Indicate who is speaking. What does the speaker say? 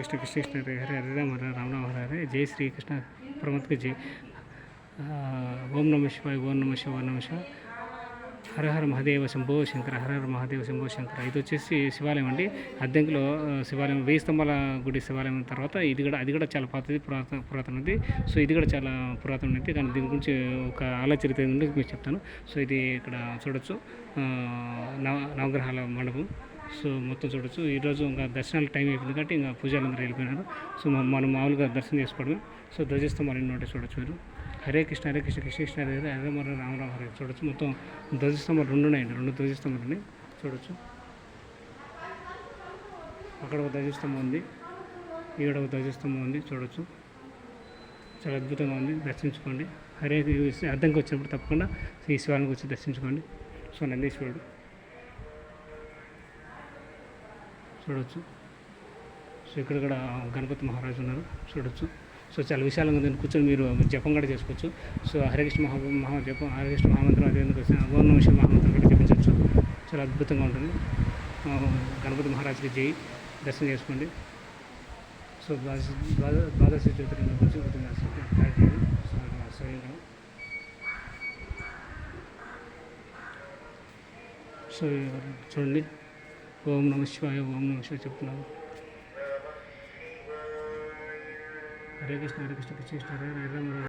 Speaker 1: కృష్ణ కృష్ణ కృష్ణ హరే హరే హరే రామ హరే రామ రామ హరే హరే. జై శ్రీకృష్ణ పరమాత్మకి జై. ఓం నమ శివాయ ఓం నమ శివాయ ఓం నమ శివాయ. హర హర మహాదేవ శంభో శంకర హర హర మహాదేవ శంభో శంకర. ఇది వచ్చేసి శివాలయం అండి. అద్దెంకిలో శివాలయం 1000 స్తంభాల గుడి శివాలయం తర్వాత అది కూడా చాలా పురాతనది. సో ఇది కూడా చాలా పురాతనది. కానీ దీని గురించి ఒక ఆలోచన నుండి మీకు చెప్తాను. సో ఇది ఇక్కడ చూడొచ్చు నవగ్రహాల మండపం. సో మొత్తం చూడొచ్చు. ఈరోజు ఇంకా దర్శనాలు టైం అయిపోయింది కాబట్టి ఇంకా పూజలు అందరూ వెళ్ళిపోయినారు. సో మనం మామూలుగా దర్శనం చేసుకోవడమే. సో ధ్వజస్తంభాలు ఎన్నో చూడొచ్చు మీరు. హరే కృష్ణ హరే కృష్ణ కృష్ణ కృష్ణ హరే హరే హరే రామ రామ హరే చూడొచ్చు. మొత్తం ధ్వజస్తంభాలు 2 ఉన్నాయండి. 2 ధ్వజస్తంభాలు ఉన్నాయి చూడొచ్చు. అక్కడ ఒక ధ్వజస్తంభం ఉంది, ఇక్కడ ఒక ధ్వజస్తంభం ఉంది చూడొచ్చు. చాలా అద్భుతంగా ఉంది. దర్శించుకోండి. హరే అద్దంకి వచ్చినప్పుడు తప్పకుండా ఈ శివాలయానికి వచ్చి దర్శించుకోండి. సో నందీశ్వరుడు చూడొచ్చు. సో ఇక్కడ కూడా గణపతి మహారాజు ఉన్నారు చూడొచ్చు. సో చాలా విశాలంగా దీన్ని కూర్చొని మీరు జపం కూడా చేసుకోవచ్చు. సో హరికృష్ణ జపం, హరికృష్ణ మహామంత్రం, అదేవిధంగా ఓం నమః శివాయ మహామంత్రం కూడా జపించవచ్చు. చాలా అద్భుతంగా ఉంటుంది. గణపతి మహారాజుకి జై. దర్శనం చేసుకోండి. సో ద్వాదశ జ్యోతిర్లింగం గురించి స్వయంగా. సో చూడండి. ఓం నమః శివాయ ఓం నమః శివాయ చెప్తున్నాను. హరే కృష్ణ కృష్ణ కృష్ణ హరే హరే.